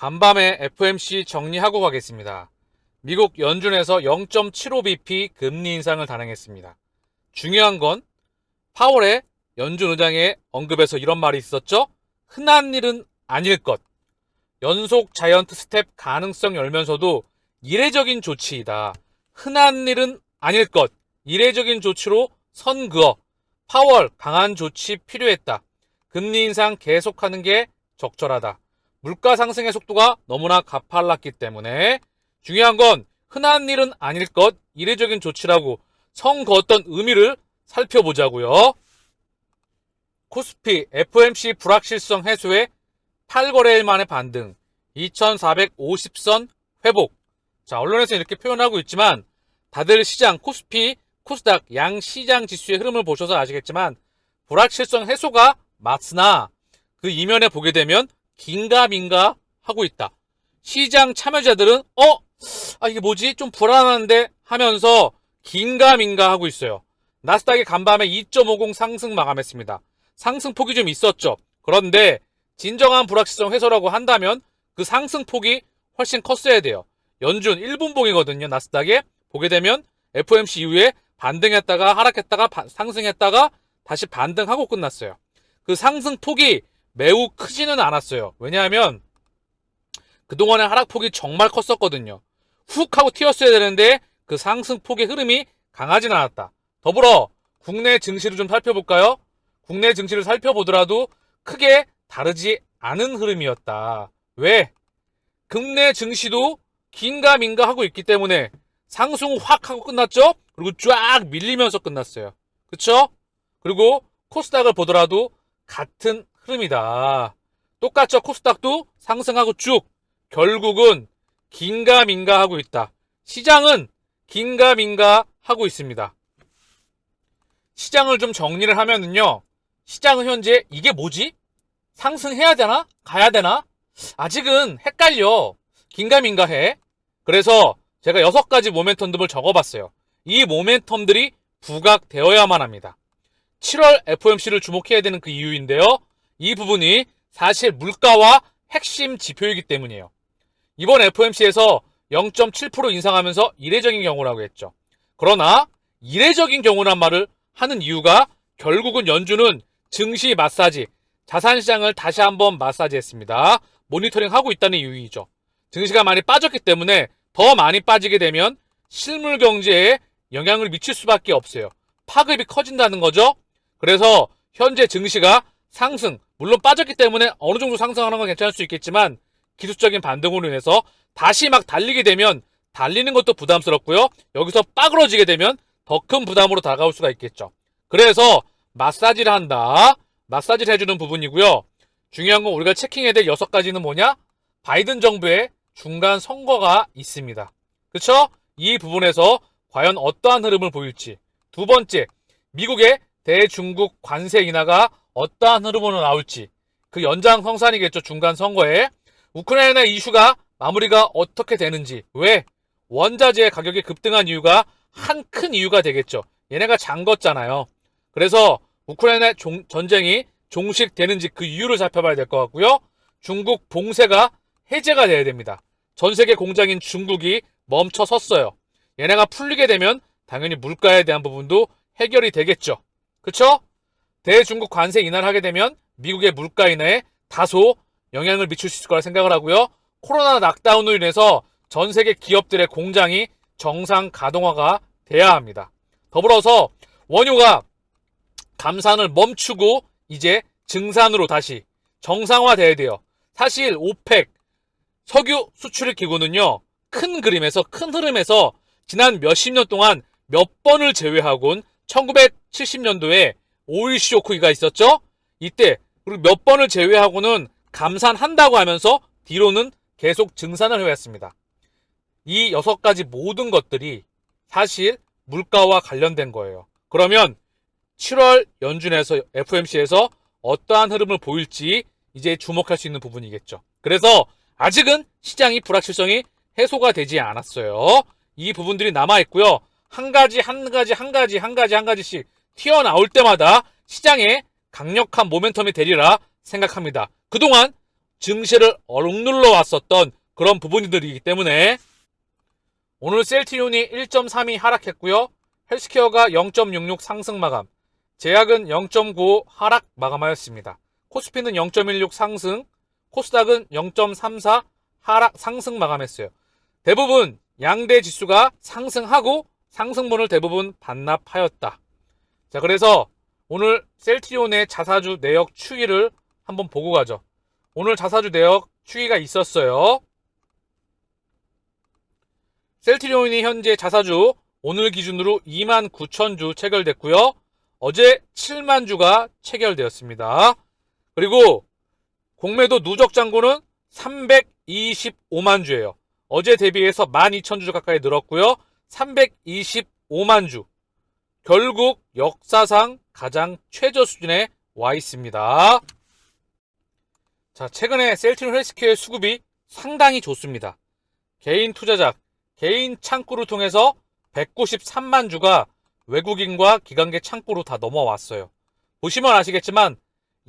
간밤에 FOMC 정리하고 가겠습니다. 미국 연준에서 0.75bp 금리 인상을 단행했습니다. 중요한 건 파월의 연준 의장의 언급에서 이런 말이 있었죠. 흔한 일은 아닐 것. 연속 자이언트 스텝 가능성 열면서도 이례적인 조치이다. 흔한 일은 아닐 것. 이례적인 조치로 선 그어. 파월 강한 조치 필요했다. 금리 인상 계속하는 게 적절하다. 물가 상승의 속도가 너무나 가팔랐기 때문에 중요한 건 흔한 일은 아닐 것, 이례적인 조치라고 선 그었던 의미를 살펴보자고요. 코스피 FOMC 불확실성 해소에 8거래일 만에 반등, 2450선 회복. 자, 언론에서 이렇게 표현하고 있지만 다들 시장, 코스피, 코스닥 양 시장 지수의 흐름을 보셔서 아시겠지만 불확실성 해소가 맞으나 그 이면에 보게 되면 긴가민가 하고 있다. 시장 참여자들은 이게 뭐지? 좀 불안한데 하면서 긴가민가 하고 있어요. 나스닥이 간밤에 2.50 상승 마감했습니다. 상승폭이 좀 있었죠. 그런데 진정한 불확실성 해소라고 한다면 그 상승폭이 훨씬 컸어야 돼요. 연준 1분봉이거든요. 나스닥에 보게 되면 FOMC 이후에 반등했다가 하락했다가 상승했다가 다시 반등하고 끝났어요. 그 상승폭이 매우 크지는 않았어요. 왜냐하면 그동안의 하락폭이 정말 컸었거든요. 훅 하고 튀었어야 되는데 그 상승폭의 흐름이 강하진 않았다. 더불어 국내 증시를 좀 살펴볼까요? 국내 증시를 살펴보더라도 크게 다르지 않은 흐름이었다. 왜? 국내 증시도 긴가민가 하고 있기 때문에 상승 확 하고 끝났죠? 그리고 쫙 밀리면서 끝났어요. 그쵸? 그리고 코스닥을 보더라도 같은 흐름이다. 똑같죠? 코스닥도 상승하고 쭉 결국은 긴가민가 하고 있다. 시장은 긴가민가 하고 있습니다. 시장을 좀 정리를 하면은요. 시장은 현재 이게 뭐지? 상승해야 되나? 가야 되나? 아직은 헷갈려. 긴가민가해. 그래서 제가 6가지 모멘텀들을 적어봤어요. 이 모멘텀들이 부각되어야만 합니다. 7월 FOMC를 주목해야 되는 그 이유인데요. 이 부분이 사실 물가와 핵심 지표이기 때문이에요. 이번 FOMC에서 0.7% 인상하면서 이례적인 경우라고 했죠. 그러나 이례적인 경우란 말을 하는 이유가 결국은 연준은 증시 마사지, 자산시장을 다시 한번 마사지했습니다. 모니터링하고 있다는 이유이죠. 증시가 많이 빠졌기 때문에 더 많이 빠지게 되면 실물 경제에 영향을 미칠 수밖에 없어요. 파급이 커진다는 거죠. 그래서 현재 증시가 상승, 물론 빠졌기 때문에 어느 정도 상승하는 건 괜찮을 수 있겠지만 기술적인 반등으로 인해서 다시 막 달리게 되면 달리는 것도 부담스럽고요. 여기서 빠그러지게 되면 더 큰 부담으로 다가올 수가 있겠죠. 그래서 마사지를 한다. 마사지를 해주는 부분이고요. 중요한 건 우리가 체킹해야 될 6가지는 뭐냐? 바이든 정부의 중간 선거가 있습니다. 그쵸? 이 부분에서 과연 어떠한 흐름을 보일지. 두 번째, 미국의 대중국 관세 인하가 어떠한 흐름으로 나올지. 그 연장성산이겠죠. 중간 선거에. 우크라이나 이슈가 마무리가 어떻게 되는지. 왜? 원자재 가격이 급등한 이유가 한 큰 이유가 되겠죠. 얘네가 잠궜잖아요. 그래서 우크라이나 전쟁이 종식되는지 그 이유를 살펴봐야 될 것 같고요. 중국 봉쇄가 해제가 돼야 됩니다. 전 세계 공장인 중국이 멈춰 섰어요. 얘네가 풀리게 되면 당연히 물가에 대한 부분도 해결이 되겠죠. 그쵸? 대중국 관세 인하를 하게 되면 미국의 물가 인하에 다소 영향을 미칠 수 있을 거라 생각을 하고요. 코로나 락다운으로 인해서 전 세계 기업들의 공장이 정상 가동화가 돼야 합니다. 더불어서 원유가 감산을 멈추고 이제 증산으로 다시 정상화돼야 돼요. 사실 오펙 석유 수출 기구는요. 큰 그림에서 큰 흐름에서 지난 몇십 년 동안 몇 번을 제외하곤 1970년도에 오일 쇼크가 있었죠. 이때 그리고 몇 번을 제외하고는 감산한다고 하면서 뒤로는 계속 증산을 해왔습니다. 이 6가지 모든 것들이 사실 물가와 관련된 거예요. 그러면 7월 연준에서 FOMC에서 어떠한 흐름을 보일지 이제 주목할 수 있는 부분이겠죠. 그래서 아직은 시장이 불확실성이 해소가 되지 않았어요. 이 부분들이 남아있고요. 한 가지씩 튀어나올 때마다 시장에 강력한 모멘텀이 되리라 생각합니다. 그동안 증시를 억눌러 왔었던 그런 부분들이기 때문에 오늘 셀트리온이 1.32 하락했고요. 헬스케어가 0.66 상승 마감, 제약은 0.95 하락 마감하였습니다. 코스피는 0.16 상승, 코스닥은 0.34 하락 상승 마감했어요. 대부분 양대 지수가 상승하고 상승분을 대부분 반납하였다. 자, 그래서 오늘 셀트리온의 자사주 내역 추이를 한번 보고 가죠. 오늘 자사주 내역 추이가 있었어요. 셀트리온이 현재 자사주 오늘 기준으로 29,000주 체결됐고요. 어제 7만 주가 체결되었습니다. 그리고 공매도 누적 잔고는 325만 주예요. 어제 대비해서 12,000주 가까이 늘었고요. 325만 주. 결국 역사상 가장 최저 수준에 와 있습니다. 자, 최근에 셀트리온 헬스케어의 수급이 상당히 좋습니다. 개인 투자자, 개인 창구를 통해서 193만 주가 외국인과 기관계 창구로 다 넘어왔어요. 보시면 아시겠지만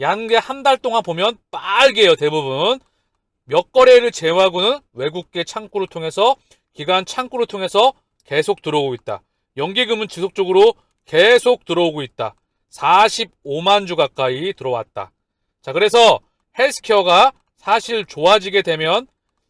양계 한 달 동안 보면 빨개요. 대부분 몇 거래를 제외하고는 외국계 창구를 통해서, 기관 창구를 통해서 계속 들어오고 있다. 연기금은 지속적으로 계속 들어오고 있다. 45만 주 가까이 들어왔다. 자, 그래서 헬스케어가 사실 좋아지게 되면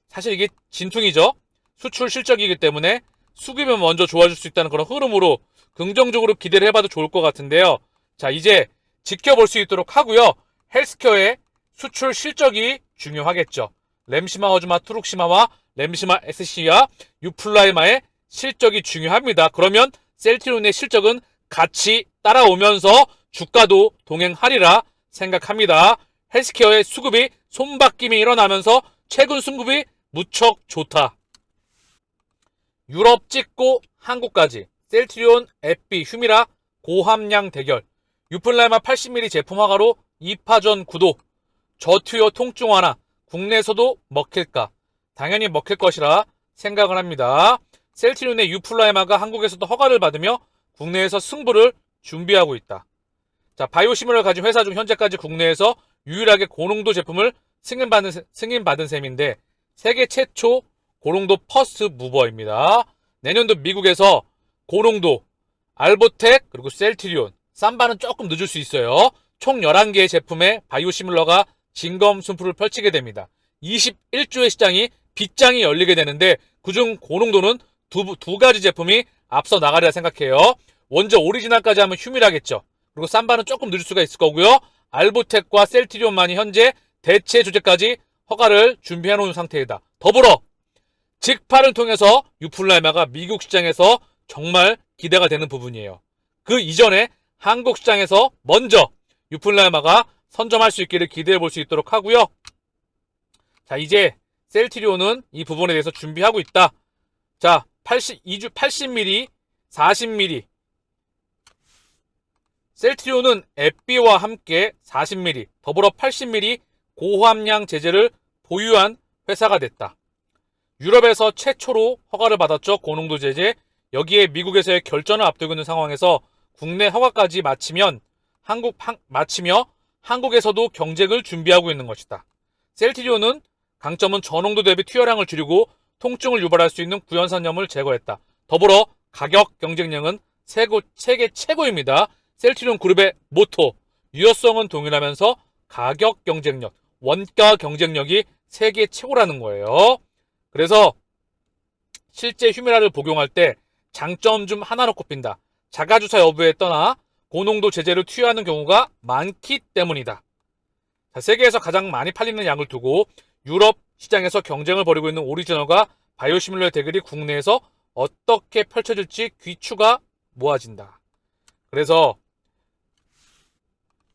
사실 이게 진퉁이죠. 수출 실적이기 때문에 수급이 먼저 좋아질 수 있다는 그런 흐름으로 긍정적으로 기대를 해봐도 좋을 것 같은데요. 자, 이제 지켜볼 수 있도록 하고요. 헬스케어의 수출 실적이 중요하겠죠. 램시마 허즈마 투룩시마와 램시마 SC와 유플라이마의 실적이 중요합니다. 그러면 셀트리온의 실적은 같이 따라오면서 주가도 동행하리라 생각합니다. 헬스케어의 수급이 손바뀜이 일어나면서 최근 수급이 무척 좋다. 유럽 찍고 한국까지 셀트리온, 에피, 휴미라 고함량 대결, 유플라이마 80mm 제품 허가로 2파전 구도, 저투여 통증 완화, 국내에서도 먹힐까? 당연히 먹힐 것이라 생각을 합니다. 셀트리온의 유플라이마가 한국에서도 허가를 받으며 국내에서 승부를 준비하고 있다. 자, 바이오시밀러를 가진 회사 중 현재까지 국내에서 유일하게 고농도 제품을 승인받은 셈인데 세계 최초 고농도 퍼스트 무버입니다. 내년도 미국에서 고농도, 알보텍, 그리고 셀트리온, 삼바는 조금 늦을 수 있어요. 총 11개의 제품의 바이오시밀러가 진검 승부를 펼치게 됩니다. 21조의 시장이 빗장이 열리게 되는데 그중 고농도는 두 가지 제품이 앞서 나가리라 생각해요. 먼저 오리지널까지 하면 휴밀하겠죠. 그리고 삼바는 조금 늦을 수가 있을 거고요. 알보텍과 셀트리온만이 현재 대체 조제까지 허가를 준비해 놓은 상태이다. 더불어 직파를 통해서 유플라이마가 미국 시장에서 정말 기대가 되는 부분이에요. 그 이전에 한국 시장에서 먼저 유플라이마가 선점할 수 있기를 기대해 볼 수 있도록 하고요. 자, 이제 셀트리온은 이 부분에 대해서 준비하고 있다. 자, 80mm, 40mm. 셀트리온은 에피와 함께 40mm, 더불어 80mm 고함량 제재를 보유한 회사가 됐다. 유럽에서 최초로 허가를 받았죠. 고농도 제재. 여기에 미국에서의 결전을 앞두고 있는 상황에서 국내 허가까지 마치며 한국에서도 경쟁을 준비하고 있는 것이다. 셀트리온은 강점은 저농도 대비 투여량을 줄이고 통증을 유발할 수 있는 구연산염을 제거했다. 더불어 가격 경쟁력은 세계 최고입니다. 셀트리온 그룹의 모토, 유효성은 동일하면서 가격 경쟁력, 원가 경쟁력이 세계 최고라는 거예요. 그래서 실제 휴미라를 복용할 때 장점 중 하나로 꼽힌다. 자가주사 여부에 떠나 고농도 제재를 투여하는 경우가 많기 때문이다. 자, 세계에서 가장 많이 팔리는 약을 두고 유럽 시장에서 경쟁을 벌이고 있는 오리지널과 바이오시밀러의 대결이 국내에서 어떻게 펼쳐질지 귀추가 모아진다. 그래서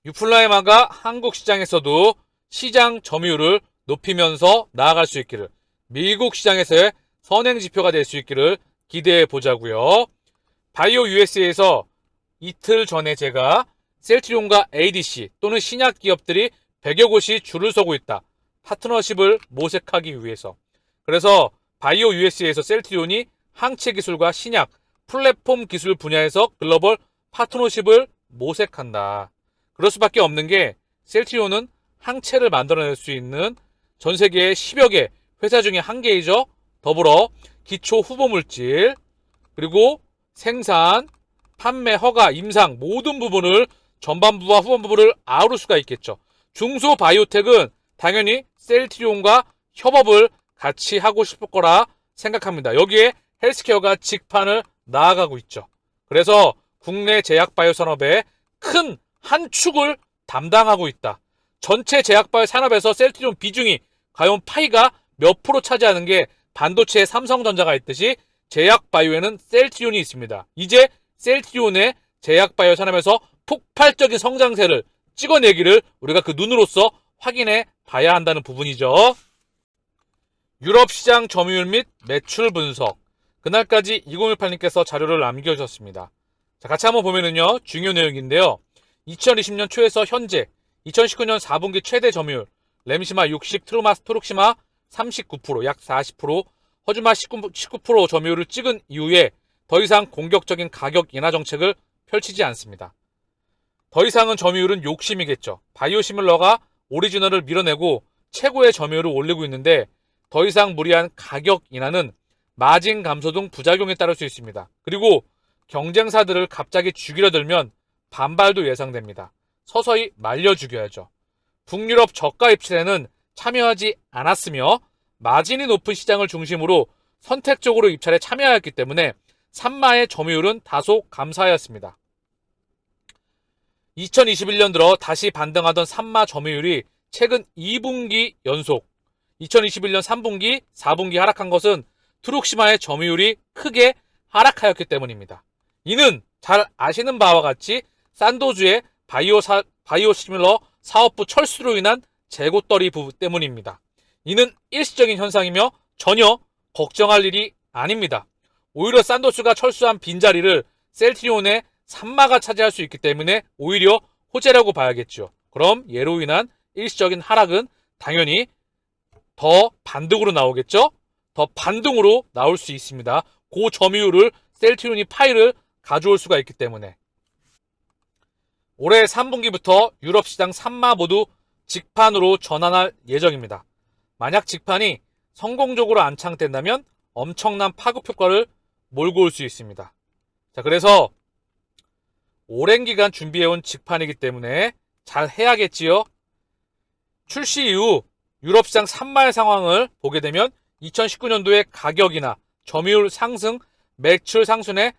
유플라이마가 한국 시장에서도 시장 점유율을 높이면서 나아갈 수 있기를, 미국 시장에서의 선행 지표가 될 수 있기를 기대해 보자고요. 바이오 USA에서 이틀 전에 제가 셀트리온과 ADC 또는 신약 기업들이 100여 곳이 줄을 서고 있다. 파트너십을 모색하기 위해서. 그래서 바이오 USA에서 셀트리온이 항체 기술과 신약, 플랫폼 기술 분야에서 글로벌 파트너십을 모색한다. 그럴 수밖에 없는 게 셀트리온은 항체를 만들어낼 수 있는 전 세계에 10여 개 회사 중에 한 개이죠. 더불어 기초 후보물질, 그리고 생산, 판매, 허가, 임상 모든 부분을 전반부와 후반부를 아우를 수가 있겠죠. 중소바이오텍은 당연히 셀트리온과 협업을 같이 하고 싶을 거라 생각합니다. 여기에 헬스케어가 직판을 나아가고 있죠. 그래서 국내 제약바이오 산업의 큰 한 축을 담당하고 있다. 전체 제약바이오 산업에서 셀트리온 비중이 과연 파이가 몇 프로 차지하는 게 반도체에 삼성전자가 있듯이 제약바이오에는 셀트리온이 있습니다. 이제 셀트리온의 제약바이오 산업에서 폭발적인 성장세를 찍어내기를 우리가 그 눈으로서 확인해 봐야 한다는 부분이죠. 유럽 시장 점유율 및 매출 분석. 그날까지 2018님께서 자료를 남겨주셨습니다. 자, 같이 한번 보면은요, 중요 내용인데요. 2020년 초에서 현재 2019년 4분기 최대 점유율 램시마 60, 트룩시마 39%, 약 40%, 허즈마 19% 점유율을 찍은 이후에 더 이상 공격적인 가격 인하 정책을 펼치지 않습니다. 더 이상은 점유율은 욕심이겠죠. 바이오시밀러가 오리지널을 밀어내고 최고의 점유율을 올리고 있는데 더 이상 무리한 가격 인하는 마진 감소 등 부작용에 따를 수 있습니다. 그리고 경쟁사들을 갑자기 죽이려 들면 반발도 예상됩니다. 서서히 말려 죽여야죠. 북유럽 저가 입찰에는 참여하지 않았으며 마진이 높은 시장을 중심으로 선택적으로 입찰에 참여하였기 때문에 산마의 점유율은 다소 감소하였습니다. 2021년 들어 다시 반등하던 산마 점유율이 최근 2분기 연속 2021년 3분기, 4분기 하락한 것은 트룩시마의 점유율이 크게 하락하였기 때문입니다. 이는 잘 아시는 바와 같이 산도주의 바이오시밀러 사업부 철수로 인한 재고떨이 부분 때문입니다. 이는 일시적인 현상이며 전혀 걱정할 일이 아닙니다. 오히려 산도수가 철수한 빈자리를 셀트리온의 산마가 차지할 수 있기 때문에 오히려 호재라고 봐야겠죠. 그럼 예로 인한 일시적인 하락은 당연히 더 반등으로 나오겠죠? 더 반등으로 나올 수 있습니다. 그 점유율을 셀트리온이 파이를 가져올 수가 있기 때문에. 올해 3분기부터 유럽 시장 산마 모두 직판으로 전환할 예정입니다. 만약 직판이 성공적으로 안착된다면 엄청난 파급 효과를 몰고 올 수 있습니다. 자, 그래서 오랜 기간 준비해온 직판이기 때문에 잘 해야겠지요. 출시 이후 유럽 시장 산마의 상황을 보게 되면 2019년도에 가격이나 점유율 상승, 매출 상승의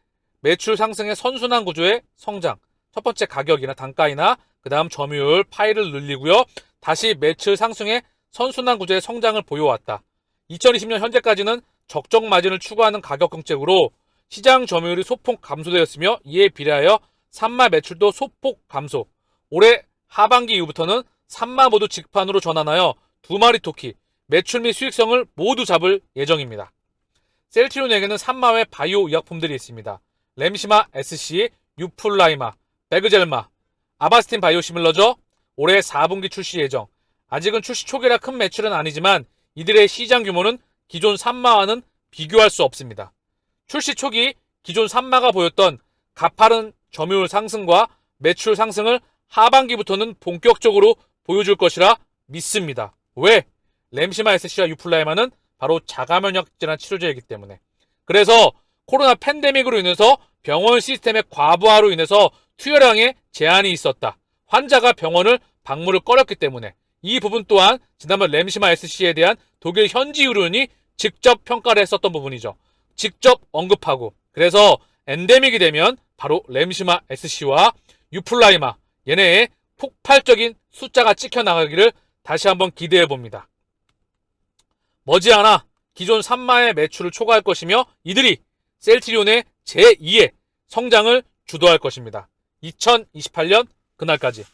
선순환 구조의 성장. 첫 번째 가격이나 단가이나 그 다음 점유율, 파이를 늘리고요. 다시 매출 상승의 선순환 구조의 성장을 보여왔다. 2020년 현재까지는 적정 마진을 추구하는 가격 정책으로 시장 점유율이 소폭 감소되었으며 이에 비례하여 산마 매출도 소폭 감소. 올해 하반기 이후부터는 산마 모두 직판으로 전환하여 두 마리 토끼, 매출 및 수익성을 모두 잡을 예정입니다. 셀트리온에게는 산마 외 바이오 의약품들이 있습니다. 램시마 SC, 유플라이마, 베그젤마, 아바스틴 바이오시밀러죠. 올해 4분기 출시 예정. 아직은 출시 초기라 큰 매출은 아니지만 이들의 시장 규모는 기존 산마와는 비교할 수 없습니다. 출시 초기 기존 산마가 보였던 가파른 점유율 상승과 매출 상승을 하반기부터는 본격적으로 보여줄 것이라 믿습니다. 왜? 램시마 SC와 유플라이마는 바로 자가면역 질환 치료제이기 때문에. 그래서 코로나 팬데믹으로 인해서 병원 시스템의 과부하로 인해서 투여량에 제한이 있었다. 환자가 병원을 방문을 꺼렸기 때문에 이 부분 또한 지난번 램시마 SC에 대한 독일 현지 의료인이 직접 평가를 했었던 부분이죠. 직접 언급하고 그래서 엔데믹이 되면 바로 램시마 SC와 유플라이마 얘네의 폭발적인 숫자가 찍혀나가기를 다시 한번 기대해 봅니다. 머지않아 기존 산마의 매출을 초과할 것이며 이들이 셀트리온의 제2의 성장을 주도할 것입니다. 2028년 그날까지.